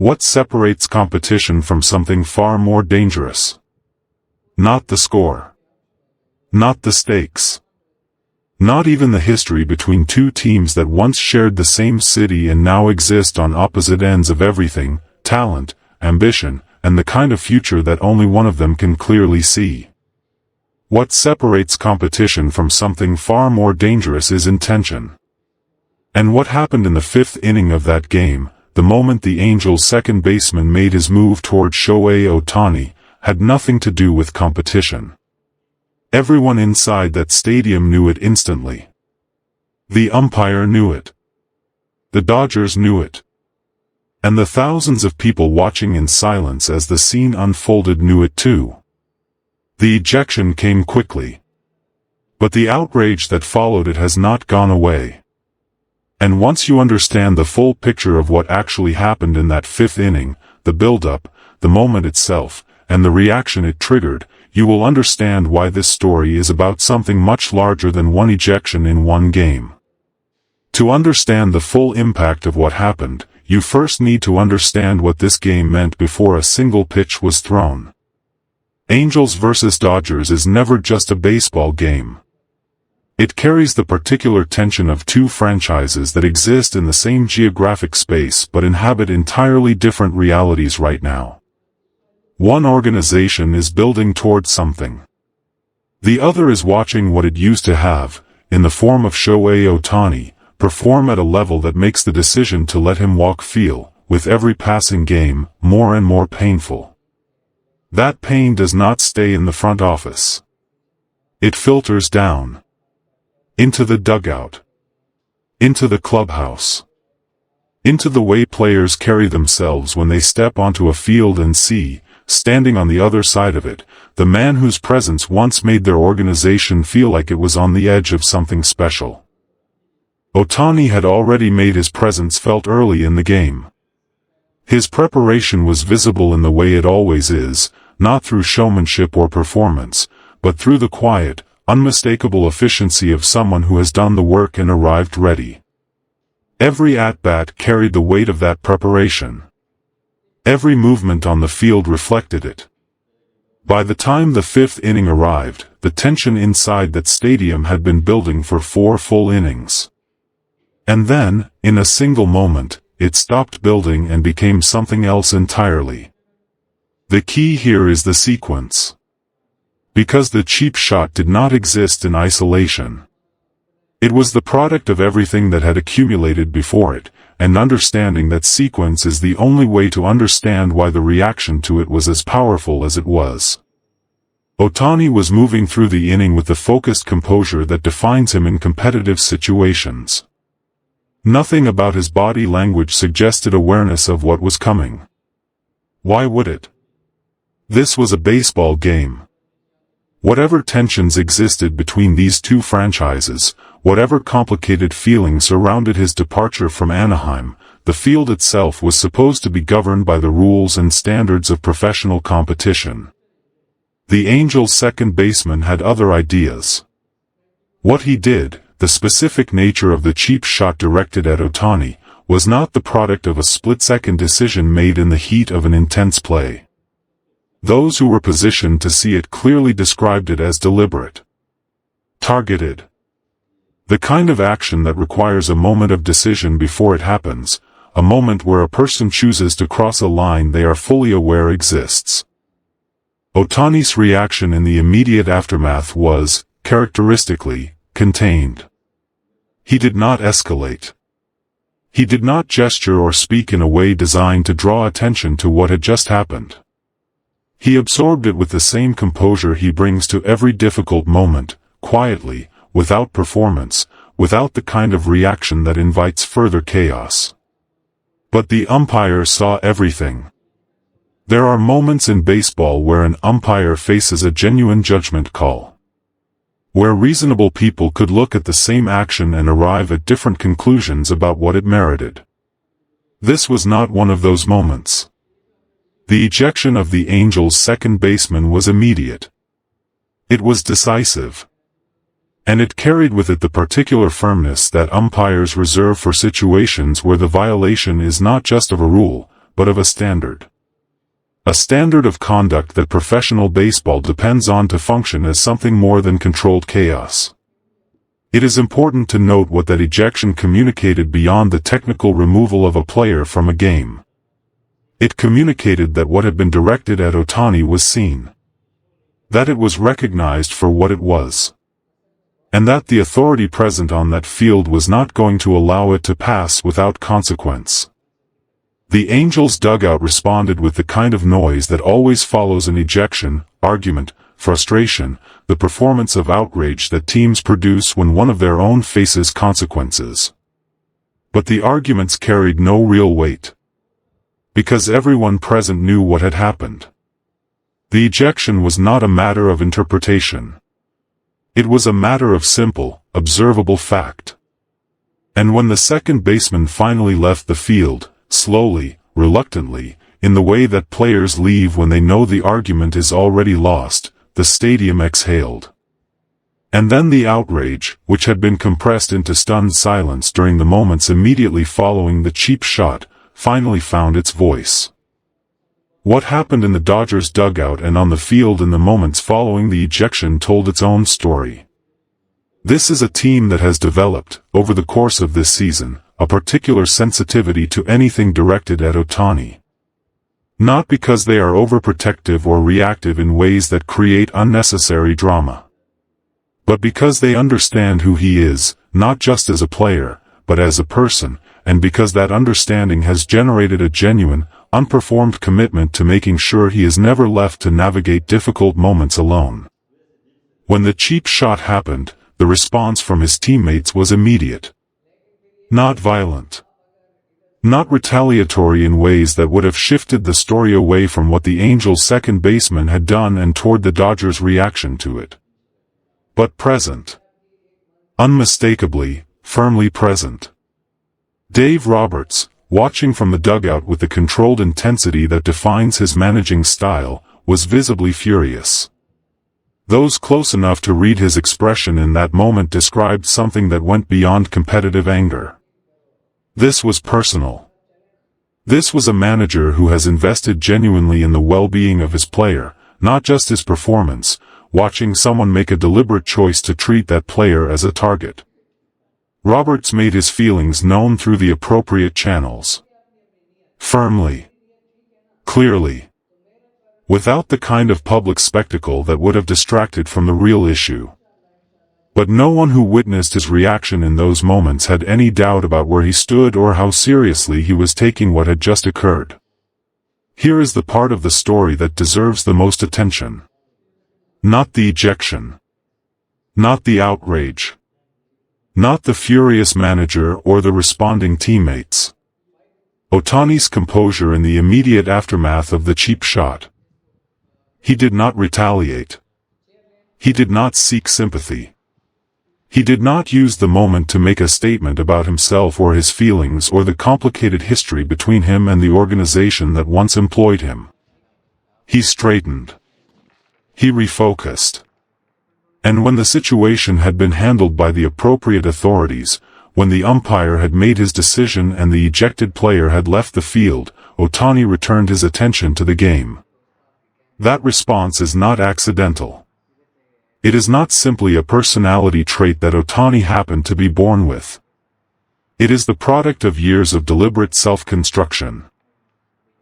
What separates competition from something far more dangerous? Not the score. Not the stakes. Not even the history between two teams that once shared the same city and now exist on opposite ends of everything: talent, ambition, and the kind of future that only one of them can clearly see. What separates competition from something far more dangerous is intention. And what happened in the fifth inning of that game, the moment the Angels' second baseman made his move toward Shohei Ohtani, had nothing to do with competition. Everyone inside that stadium knew it instantly. The umpire knew it. The Dodgers knew it. And the thousands of people watching in silence as the scene unfolded knew it too. The ejection came quickly. But the outrage that followed it has not gone away. And once you understand the full picture of what actually happened in that fifth inning, the build-up, the moment itself, and the reaction it triggered, you will understand why this story is about something much larger than one ejection in one game. To understand the full impact of what happened, you first need to understand what this game meant before a single pitch was thrown. Angels versus Dodgers is never just a baseball game. It carries the particular tension of two franchises that exist in the same geographic space but inhabit entirely different realities right now. One organization is building towards something. The other is watching what it used to have, in the form of Shohei Ohtani, perform at a level that makes the decision to let him walk feel, with every passing game, more and more painful. That pain does not stay in the front office. It filters down. Into the dugout. Into the clubhouse. Into the way players carry themselves when they step onto a field and see, standing on the other side of it, the man whose presence once made their organization feel like it was on the edge of something special. Ohtani had already made his presence felt early in the game. His preparation was visible in the way it always is, not through showmanship or performance, but through the quiet, unmistakable efficiency of someone who has done the work and arrived ready. Every at-bat carried the weight of that preparation. Every movement on the field reflected it. By the time the fifth inning arrived, the tension inside that stadium had been building for 4 full innings. And then, in a single moment, it stopped building and became something else entirely. The key here is the sequence. Because the cheap shot did not exist in isolation. It was the product of everything that had accumulated before it, and understanding that sequence is the only way to understand why the reaction to it was as powerful as it was. Ohtani was moving through the inning with the focused composure that defines him in competitive situations. Nothing about his body language suggested awareness of what was coming. Why would it? This was a baseball game. Whatever tensions existed between these two franchises, whatever complicated feelings surrounded his departure from Anaheim, the field itself was supposed to be governed by the rules and standards of professional competition. The Angels' second baseman had other ideas. What he did, the specific nature of the cheap shot directed at Ohtani, was not the product of a split-second decision made in the heat of an intense play. Those who were positioned to see it clearly described it as deliberate. Targeted. The kind of action that requires a moment of decision before it happens, a moment where a person chooses to cross a line they are fully aware exists. Ohtani's reaction in the immediate aftermath was, characteristically, contained. He did not escalate. He did not gesture or speak in a way designed to draw attention to what had just happened. He absorbed it with the same composure he brings to every difficult moment, quietly, without performance, without the kind of reaction that invites further chaos. But the umpire saw everything. There are moments in baseball where an umpire faces a genuine judgment call. Where reasonable people could look at the same action and arrive at different conclusions about what it merited. This was not one of those moments. The ejection of the Angels' second baseman was immediate. It was decisive. And it carried with it the particular firmness that umpires reserve for situations where the violation is not just of a rule, but of a standard. A standard of conduct that professional baseball depends on to function as something more than controlled chaos. It is important to note what that ejection communicated beyond the technical removal of a player from a game. It communicated that what had been directed at Ohtani was seen. That it was recognized for what it was. And that the authority present on that field was not going to allow it to pass without consequence. The Angels' dugout responded with the kind of noise that always follows an ejection: argument, frustration, the performance of outrage that teams produce when one of their own faces consequences. But the arguments carried no real weight. Because everyone present knew what had happened. The ejection was not a matter of interpretation. It was a matter of simple, observable fact. And when the second baseman finally left the field, slowly, reluctantly, in the way that players leave when they know the argument is already lost, the stadium exhaled. And then the outrage, which had been compressed into stunned silence during the moments immediately following the cheap shot, finally found its voice. What happened in the Dodgers' dugout and on the field in the moments following the ejection told its own story. This is a team that has developed, over the course of this season, a particular sensitivity to anything directed at Ohtani. Not because they are overprotective or reactive in ways that create unnecessary drama. But because they understand who he is, not just as a player, but as a person, and because that understanding has generated a genuine, unperformed commitment to making sure he is never left to navigate difficult moments alone. When the cheap shot happened, the response from his teammates was immediate. Not violent. Not retaliatory in ways that would have shifted the story away from what the Angels' second baseman had done and toward the Dodgers' reaction to it. But present. Unmistakably, firmly present. Dave Roberts, watching from the dugout with the controlled intensity that defines his managing style, was visibly furious. Those close enough to read his expression in that moment described something that went beyond competitive anger. This was personal. This was a manager who has invested genuinely in the well-being of his player, not just his performance, watching someone make a deliberate choice to treat that player as a target. Roberts made his feelings known through the appropriate channels. Firmly. Clearly. Without the kind of public spectacle that would have distracted from the real issue. But no one who witnessed his reaction in those moments had any doubt about where he stood or how seriously he was taking what had just occurred. Here is the part of the story that deserves the most attention. Not the ejection. Not the outrage. Not the furious manager or the responding teammates. Ohtani's composure in the immediate aftermath of the cheap shot. He did not retaliate. He did not seek sympathy. He did not use the moment to make a statement about himself or his feelings or the complicated history between him and the organization that once employed him. He straightened. He refocused. And when the situation had been handled by the appropriate authorities, when the umpire had made his decision and the ejected player had left the field, Ohtani returned his attention to the game. That response is not accidental. It is not simply a personality trait that Ohtani happened to be born with. It is the product of years of deliberate self-construction.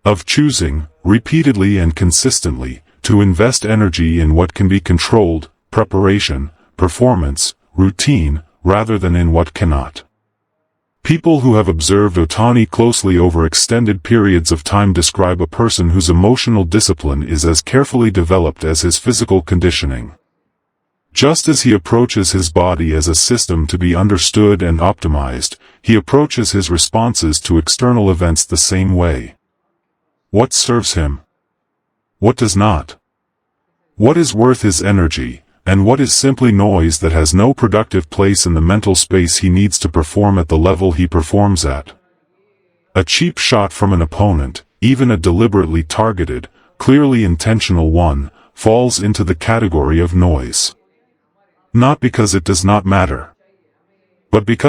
Of choosing, repeatedly and consistently, to invest energy in what can be controlled, preparation, performance, routine, rather than in what cannot. People who have observed Ohtani closely over extended periods of time describe a person whose emotional discipline is as carefully developed as his physical conditioning. Just as he approaches his body as a system to be understood and optimized, he approaches his responses to external events the same way. What serves him? What does not? What is worth his energy, and what is simply noise that has no productive place in the mental space he needs to perform at the level he performs at? A cheap shot from an opponent, even a deliberately targeted, clearly intentional one, falls into the category of noise. Not because it does not matter, but because